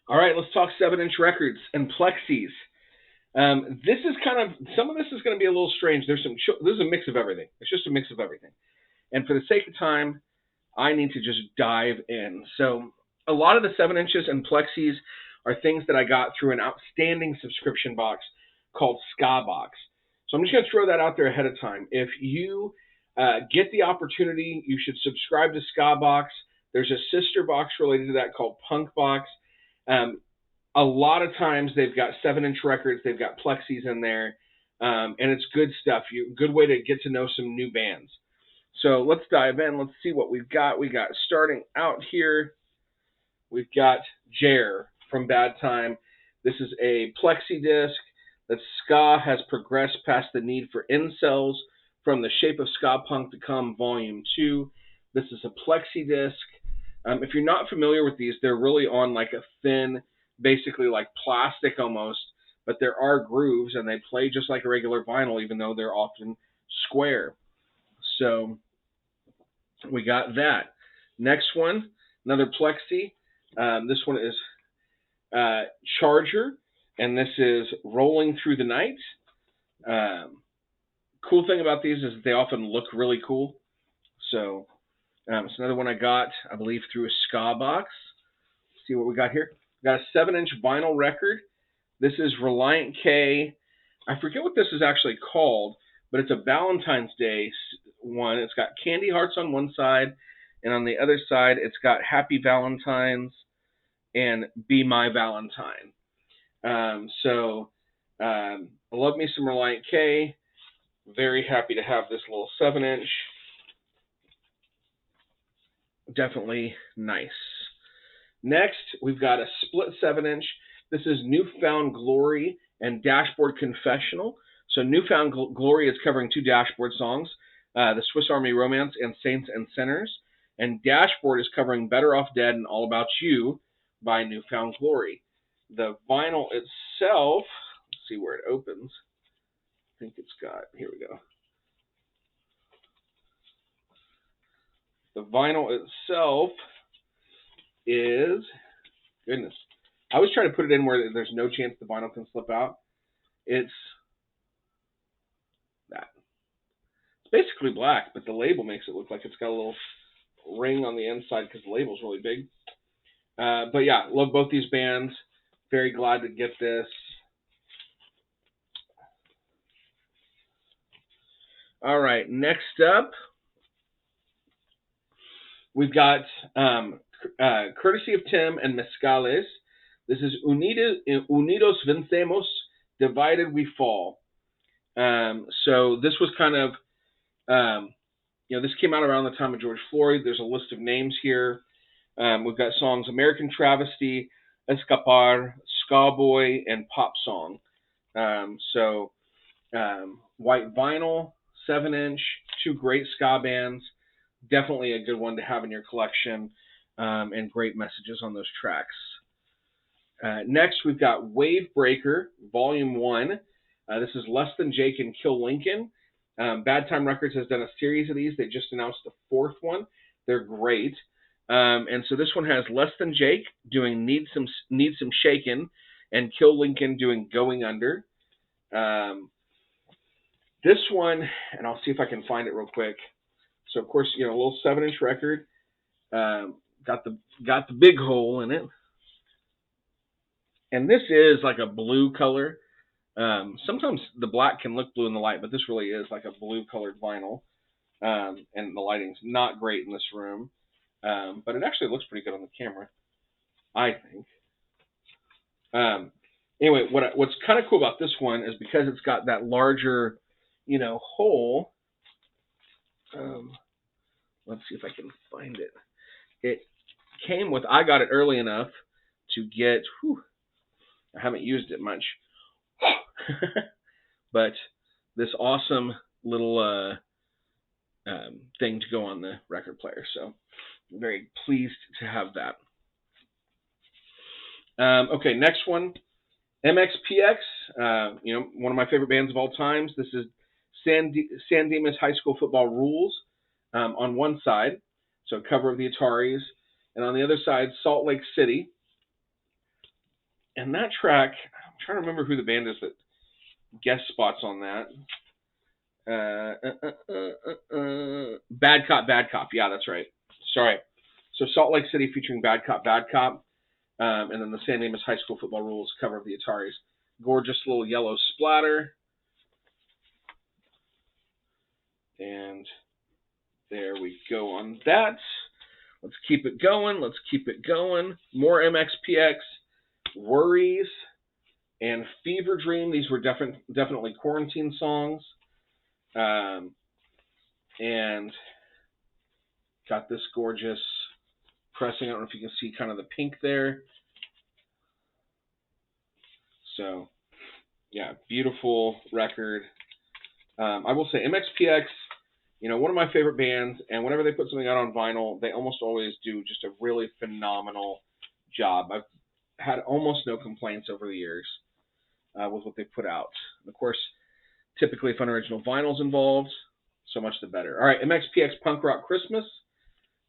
All right, let's talk 7-inch records and Plexis. This is some of this is going to be a little strange. This is a mix of everything. It's just a mix of everything. And for the sake of time, I need to just dive in. So a lot of the 7 inches and Plexis are things that I got through an outstanding subscription box called Ska Box. So I'm just going to throw that out there ahead of time. If you get the opportunity, you should subscribe to Ska Box. There's a sister box related to that called Punk Box. Um, a lot of times they've got 7-inch records, they've got Plexis in there, and it's good stuff. Good way to get to know some new bands. So let's dive in. Let's see what we've got. We got starting out here. We've got Jer from Bad Time. This is a Plexidisc that ska has progressed past the need for incels from the shape of ska punk to come volume 2. This is a Plexidisc. If you're not familiar with these, they're really on like a thin, basically like plastic almost, but there are grooves and they play just like a regular vinyl, even though they're often square. So we got that. Next one, another Plexi. This one is Charger, and this is Rolling Through the Night. Cool thing about these is that they often look really cool. So it's another one I got, I believe, through a Ska Box. Let's see what we got here. We got a 7-inch vinyl record. This is Reliant K. I forget what this is actually called, but it's a Valentine's Day one. It's got candy hearts on one side, and on the other side, it's got Happy Valentine's and Be My Valentine. I love me some Reliant K. Very happy to have this little 7-inch. Definitely nice. Next, we've got a split 7-inch. This is Newfound Glory and Dashboard Confessional. So Newfound Glory is covering 2 Dashboard songs, the Swiss Army Romance and Saints and Sinners. And Dashboard is covering Better Off Dead and All About You by Newfound Glory. The vinyl itself, let's see where it opens. I think it's got, here we go. The vinyl itself is, goodness, I was trying to put it in where there's no chance the vinyl can slip out. It's that. It's basically black, but the label makes it look like it's got a little ring on the inside because the label's really big. But yeah, love both these bands. Very glad to get this. All right, next up, we've got courtesy of Tim and Mezcales. This is Unidos Vencemos, Divided We Fall. So this was kind of, this came out around the time of George Floyd. There's a list of names here. We've got songs American Travesty, Escapar, Skawboy, and Pop Song. White vinyl, 7-inch, 2 great ska bands. Definitely a good one to have in your collection, and great messages on those tracks. Next, we've got Wave Breaker, Volume 1. This is Less Than Jake and Kill Lincoln. Bad Time Records has done a series of these. They just announced the 4th one. They're great. And so this one has Less Than Jake doing Need Some Shakin', and Kill Lincoln doing Going Under. This one, and I'll see if I can find it real quick. So of course, a little 7-inch record. Got the big hole in it. And this is like a blue color. Sometimes the black can look blue in the light, but this really is like a blue colored vinyl. And the lighting's not great in this room. But it actually looks pretty good on the camera, I think. Anyway, what's kind of cool about this one is because it's got that larger, hole. Let's see if I can find it. It came with, I got it early enough to get, I haven't used it much, but this awesome little thing to go on the record player. So I'm very pleased to have that. Okay, next one, MXPX, one of my favorite bands of all times. This is San Dimas High School Football Rules on one side, so a cover of the Ataris, and on the other side, Salt Lake City. And that track, I'm trying to remember who the band is that guest spots on that. Bad Cop, Bad Cop. Yeah, that's right. Sorry. So Salt Lake City featuring Bad Cop, Bad Cop. And then the same name as High School Football Rules, cover of the Ataris. Gorgeous little yellow splatter. And there we go on that. Let's keep it going. Let's keep it going. More MXPX. Worries and Fever Dream. These were definitely quarantine songs. And got this gorgeous pressing. I don't know if you can see kind of the pink there. So, yeah, beautiful record. I will say MXPX, one of my favorite bands, and whenever they put something out on vinyl, they almost always do just a really phenomenal job. I've had almost no complaints over the years with what they put out. And of course, typically if unoriginal vinyl's involved, so much the better. All right, MXPX Punk Rock Christmas,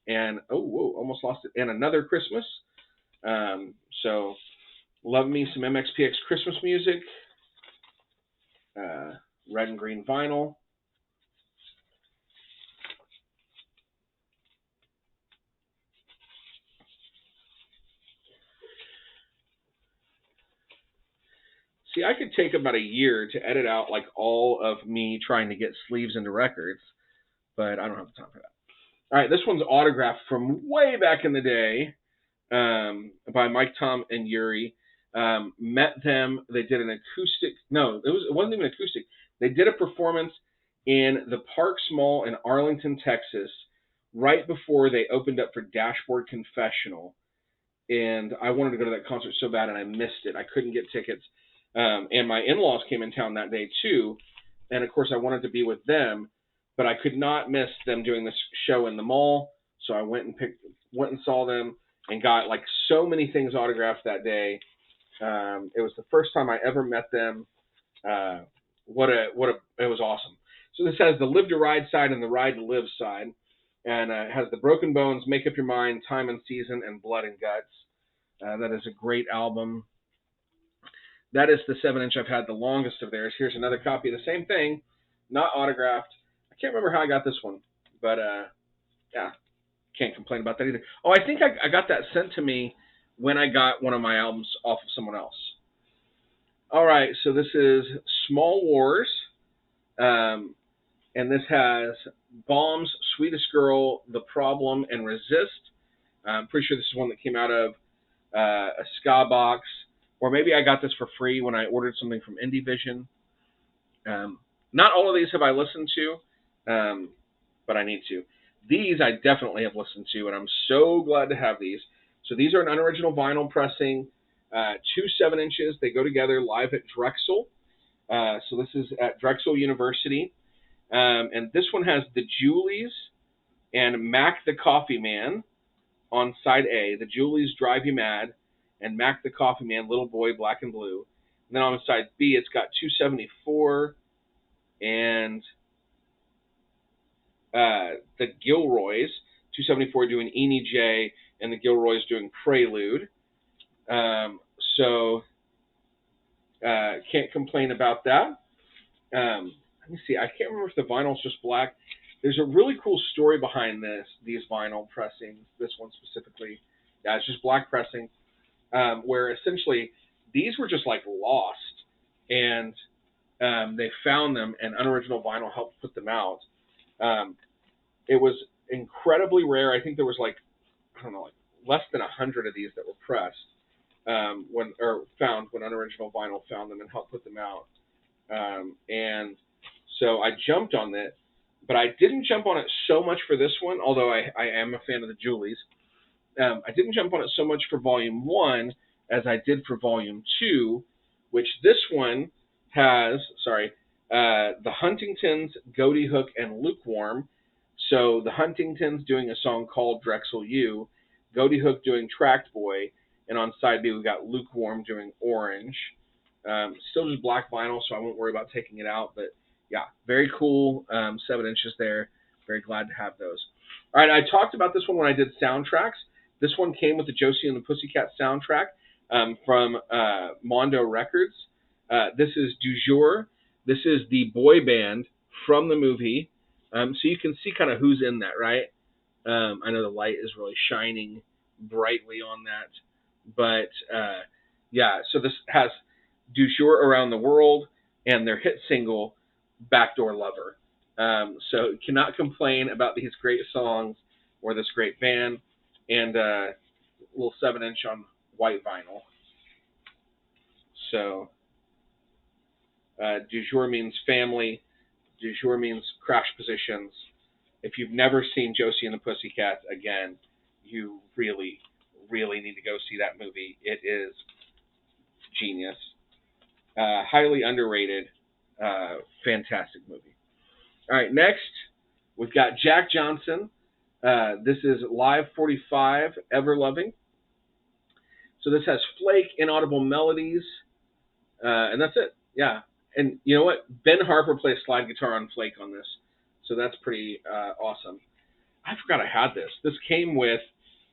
and almost lost it, and Another Christmas. So love me some MXPX Christmas music. Red and green vinyl. See, I could take about a year to edit out like all of me trying to get sleeves into records, but I don't have the time for that. All right, this one's autographed from way back in the day by Mike, Tom, and Yuri. Met them. They did an acoustic. No, it wasn't even acoustic. They did a performance in the Parks Mall in Arlington, Texas, right before they opened up for Dashboard Confessional. And I wanted to go to that concert so bad, and I missed it. I couldn't get tickets. And my in-laws came in town that day, too. And, of course, I wanted to be with them, but I could not miss them doing this show in the mall. So I went and saw them and got, like, so many things autographed that day. It was the first time I ever met them. It was awesome. So this has the Live to Ride side and the Ride to Live side. And it has the Broken Bones, Make Up Your Mind, Time and Season, and Blood and Guts. That is a great album. That is the 7-inch I've had the longest of theirs. Here's another copy of the same thing, not autographed. I can't remember how I got this one, but yeah, can't complain about that either. Oh, I think I got that sent to me when I got one of my albums off of someone else. All right, so this is Small Wars, and this has Bombs, Sweetest Girl, The Problem, and Resist. I'm pretty sure this is one that came out of a ska box. Or maybe I got this for free when I ordered something from Indie Vision. Not all of these have I listened to, but I need to. These I definitely have listened to, and I'm so glad to have these. So these are an unoriginal vinyl pressing, 2 7-inches. They go together live at Drexel. So this is at Drexel University. And this one has the Julies and Mac the Coffee Man on side A. The Julies Drive You Mad, and Mac the Coffee Man, Little Boy, Black and Blue. And then on side B, it's got 274 and the Gilroys, 274 doing Eenie J, and the Gilroys doing Prelude. So can't complain about that. Let me see. I can't remember if the vinyl's just black. There's a really cool story behind these vinyl pressings, this one specifically. Yeah, it's just black pressing. Where essentially these were just like lost, and they found them, and Unoriginal Vinyl helped put them out. It was incredibly rare. I think there was like less than 100 of these that were pressed found when Unoriginal Vinyl found them and helped put them out. And so I jumped on it, but I didn't jump on it so much for this one, although I am a fan of the Julies. I didn't jump on it so much for Volume 1 as I did for Volume 2, which this one has, the Huntingtons, Goaty Hook, and Lukewarm. So the Huntingtons doing a song called Drexel U, Goaty Hook doing Tract Boy, and on side B we've got Lukewarm doing Orange. Still just black vinyl, so I won't worry about taking it out, but yeah, very cool 7-inches there. Very glad to have those. All right, I talked about this one when I did soundtracks. This one came with the Josie and the Pussycat soundtrack. from Mondo Records. This is Du Jour. This is the boy band from the movie. So you can see kind of who's in that, right? I know the light is really shining brightly on that. But yeah, so this has Du Jour Around the World and their hit single, Backdoor Lover. So cannot complain about these great songs or this great band. And little 7-inch on white vinyl. So du jour means family. Du jour means crash positions. If you've never seen Josie and the Pussycats, again, you really, really need to go see that movie. It is genius. Highly underrated. Fantastic movie. All right, next, we've got Jack Johnson. This is Live 45, Ever Loving. So this has Flake, Inaudible Melodies, and that's it. Yeah. And you know what? Ben Harper plays slide guitar on Flake on this. So that's pretty awesome. I forgot I had this. This came with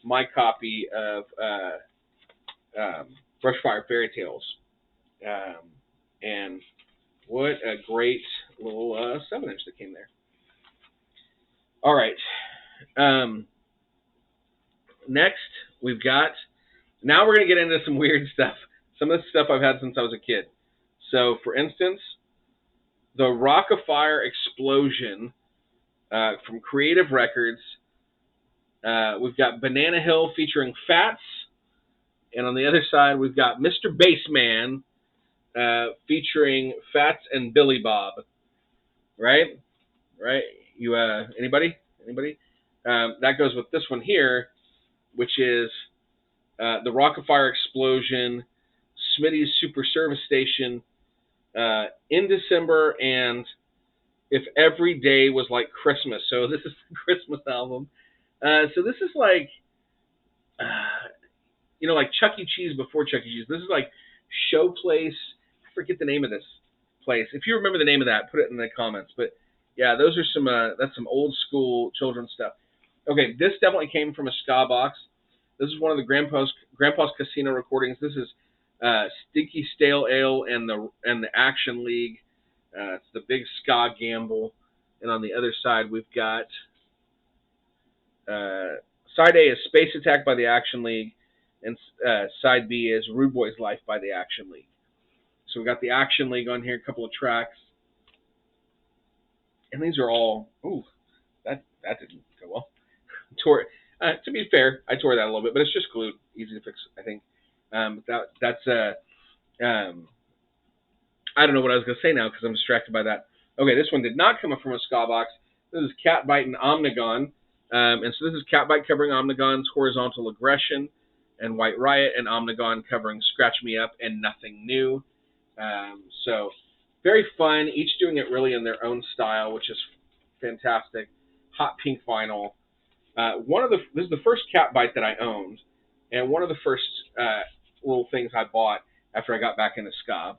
my copy of Brushfire Fairy Tales. And what a great little 7-inch that came there. All right. Next, we've got... Now we're going to get into some weird stuff. Some of the stuff I've had since I was a kid. So, for instance, the Rock of Fire Explosion from Creative Records. We've got Banana Hill featuring Fats. And on the other side, we've got Mr. Bassman featuring Fats and Billy Bob. Right? Right? You anybody? Anybody? That goes with this one here, which is the Rock of Fire Explosion, Smitty's Super Service Station, in December, and If Every Day Was Like Christmas. So this is the Christmas album. So this is like, like Chuck E. Cheese before Chuck E. Cheese. This is like Showplace. I forget the name of this place. If you remember the name of that, put it in the comments. But yeah, those are some. That's some old school children's stuff. Okay, this definitely came from a ska box. This is one of the Grandpa's Casino recordings. This is Stinky Stale Ale and the Action League. It's the Big Ska Gamble. And on the other side, we've got side A is Space Attack by the Action League, and side B is Rude Boy's Life by the Action League. So we got the Action League on here, a couple of tracks. And these are all, that didn't go well. To be fair, I tore that a little bit, but it's just glued, easy to fix, I think. That's I don't know what I was going to say now because I'm distracted by that. Okay, this one did not come up from a ska box. This is Catbite and Omnigon. And so this is Catbite covering Omnigon's Horizontal Aggression and White Riot, and Omnigon covering Scratch Me Up and Nothing New. So very fun, each doing it really in their own style, which is fantastic. Hot pink vinyl. This is the first Catbite that I owned, and one of the first little things I bought after I got back into ska.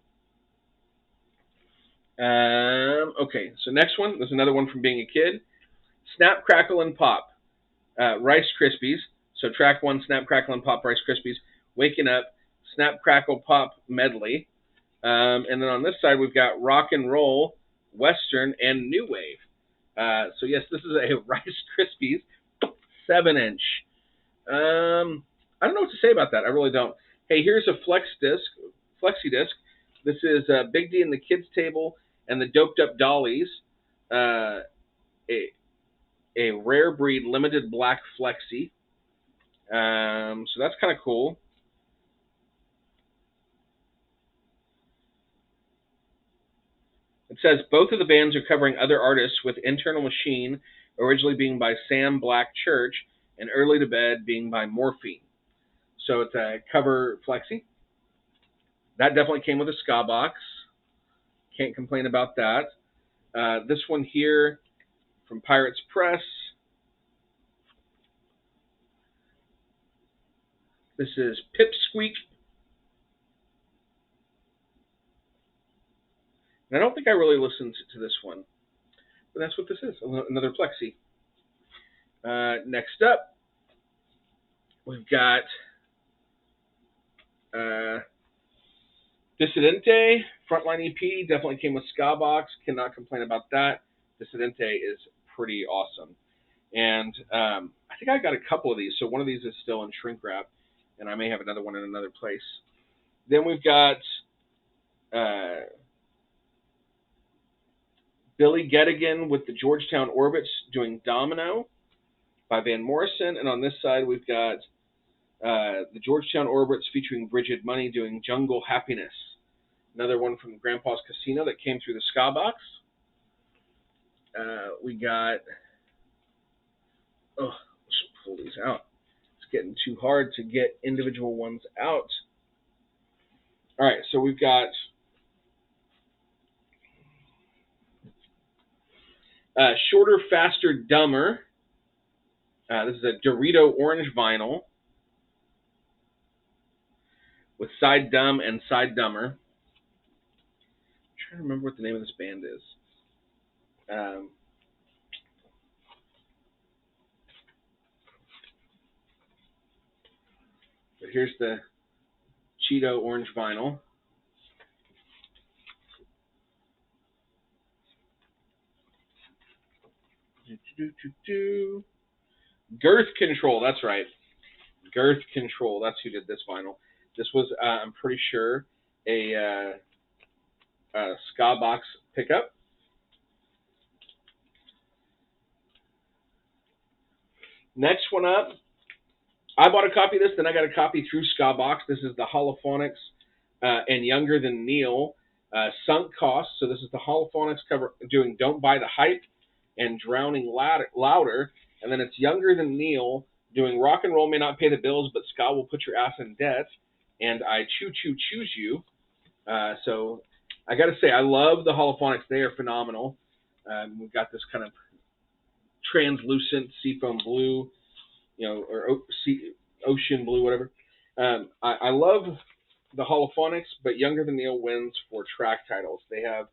Okay, so next one. There's another one from being a kid. Snap, Crackle, and Pop. Rice Krispies. So track 1, Snap, Crackle, and Pop, Rice Krispies. Waking Up, Snap, Crackle, Pop medley. And then on this side, we've got Rock and Roll, Western, and New Wave. So yes, this is a Rice Krispies 7-inch. I don't know what to say about that. I really don't. Hey, here's a Plexidisc. This is Big D and the Kids Table and the Doped Up Dollies. A rare breed limited black flexi. So that's kind of cool. It says both of the bands are covering other artists, with Internal Machine originally being by Sam Black Church and Early to Bed being by Morphine. So it's a cover flexi. That definitely came with a ska box. Can't complain about that. This one here from Pirates Press. This is Pipsqueak. And I don't think I really listened to this one. But that's what this is, another Plexi. Next up, we've got Dissidente, Frontline EP, definitely came with Ska Box. Cannot complain about that. Dissidente is pretty awesome. And I think I got a couple of these. So one of these is still in shrink wrap, and I may have another one in another place. Then we've got Billy Gettigan with the Georgetown Orbits doing Domino by Van Morrison. And on this side, we've got the Georgetown Orbits featuring Bridget Money doing Jungle Happiness. Another one from Grandpa's Casino that came through the Ska Box. We got... Oh, let's pull these out. It's getting too hard to get individual ones out. All right, so we've got Shorter, Faster, Dumber. This is a Dorito orange vinyl with Side Dumb and Side Dumber. I'm trying to remember what the name of this band is. But here's the Cheeto orange vinyl. Girth Control, that's right. Girth Control, that's who did this vinyl. This was, I'm pretty sure, a Ska Box pickup. Next one up, I bought a copy of this, then I got a copy through Ska Box. This is the Holophonics and Younger Than Neil Sunk Cost. So this is the Holophonics cover doing Don't Buy the Hype and Drowning Louder. And then it's Younger Than Neil doing Rock and Roll May Not Pay the Bills, but Ska Will Put Your Ass in Debt. And I Choo Choo Choose You. So I got to say, I love the Holophonics. They are phenomenal. We've got this kind of translucent seafoam blue, or ocean blue, whatever. I love the Holophonics, but Younger Than Neil wins for track titles. They have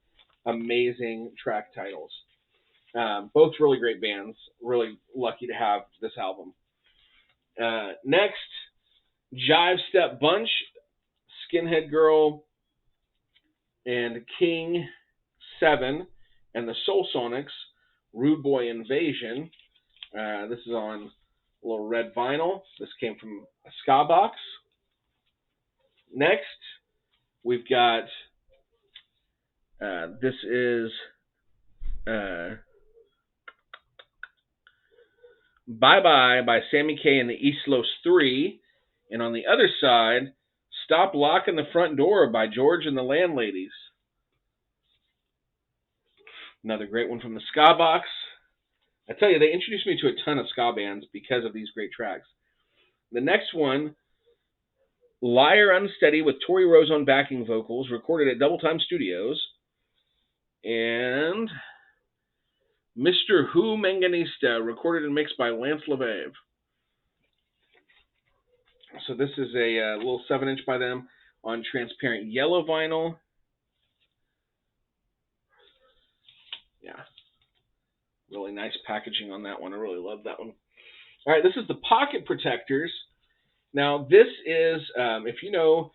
amazing track titles. Both really great bands. Really lucky to have this album. Next, Jive Step Bunch, Skinhead Girl, and King 7, and the Soul Sonics, Rude Boy Invasion. This is on a little red vinyl. This came from a Ska Box. Next, we've got, this is Bye Bye by Sammy K and the East Los 3. And on the other side, Stop Locking the Front Door by George and the Landladies. Another great one from the Ska Box. I tell you, they introduced me to a ton of ska bands because of these great tracks. The next one, Liar Unsteady with Tori Rose on backing vocals, recorded at Double Time Studios. And Mr. Who Manganista, recorded and mixed by Lance LeVave. So this is a little 7-inch by them on transparent yellow vinyl. Yeah. Really nice packaging on that one. I really love that one. All right, this is the Pocket Protectors. Now, this is, if you know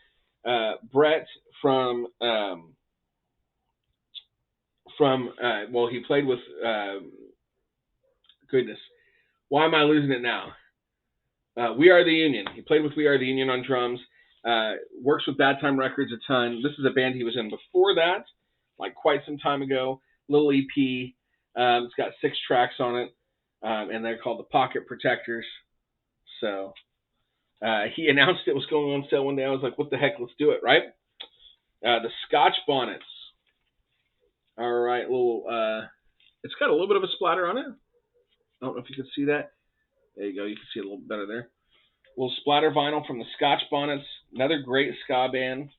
Brett from he played with, goodness, why am I losing it now? We Are the Union. He played with We Are the Union on drums. Works with Bad Time Records a ton. This is a band he was in before that, like quite some time ago. Little EP. It's got 6 tracks on it, and they're called the Pocket Protectors. So he announced it was going on sale one day. I was like, what the heck, let's do it, right? The Scotch Bonnets. All right, it's got a little bit of a splatter on it. I don't know if you can see that. There you go. You can see it a little better there. A little splatter vinyl from the Scotch Bonnets. Another great ska band.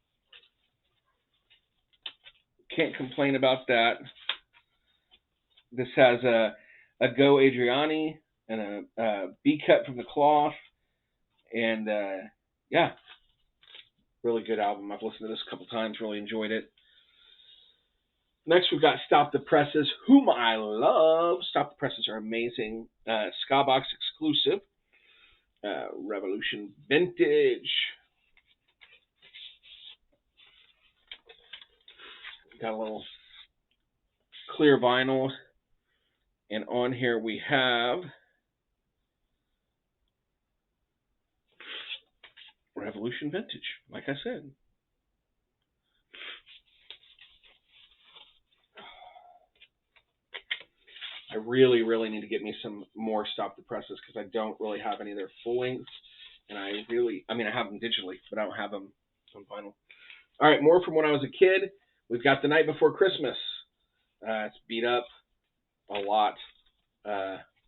Can't complain about that. This has a Go Adriani and a B cut from the Cloth. And, yeah, really good album. I've listened to this a couple times, really enjoyed it. Next, we've got Stop the Presses, whom I love. Stop the Presses are amazing. Ska Box exclusive. Revolution Vintage. Got a little clear vinyl. And on here we have Revolution Vintage, like I said. I really, really need to get me some more Stop the Presses because I don't really have any of their full lengths. And I have them digitally, but I don't have them on vinyl. All right, more from when I was a kid. We've got The Night Before Christmas. It's beat up a lot.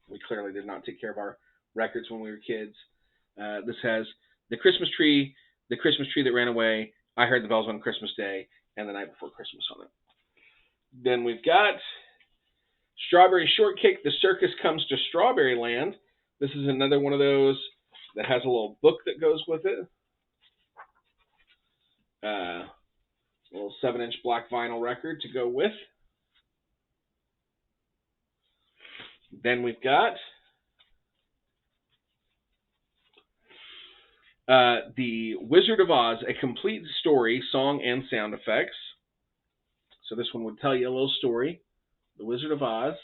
We clearly did not take care of our records when we were kids. This has The Christmas Tree That Ran Away, I Heard the Bells on Christmas Day, and The Night Before Christmas on it. Then we've got Strawberry Shortcake, The Circus Comes to Strawberry Land. This is another one of those that has a little book that goes with it. A little 7-inch black vinyl record to go with. Then we've got The Wizard of Oz, A Complete Story, Song and Sound Effects. So this one would tell you a little story. The Wizard of Oz.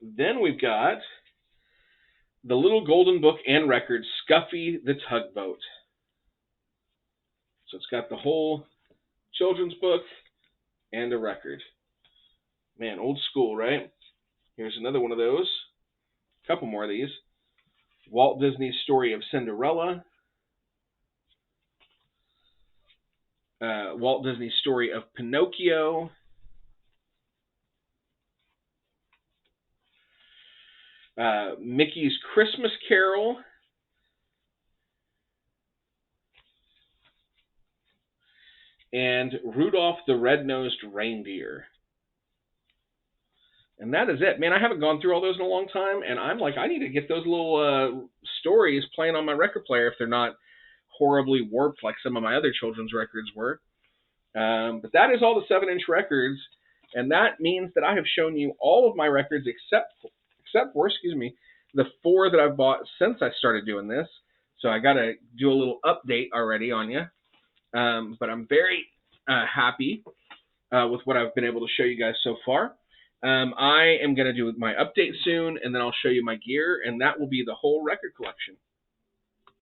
Then we've got The Little Golden Book and Record, Scuffy the Tugboat. So it's got the whole children's book and a record. Man, old school, right? Here's another one of those. A couple more of these. Walt Disney's Story of Cinderella. Walt Disney's Story of Pinocchio. Mickey's Christmas Carol. And Rudolph the Red-Nosed Reindeer. And that is it. Man, I haven't gone through all those in a long time, and I'm like, I need to get those little stories playing on my record player if they're not horribly warped like some of my other children's records were. But that is all the 7-inch records, and that means that I have shown you all of my records except for, the 4 that I've bought since I started doing this. So I got to do a little update already on you. But I'm very happy with what I've been able to show you guys so far. I am going to do my update soon, and then I'll show you my gear, and that will be the whole record collection.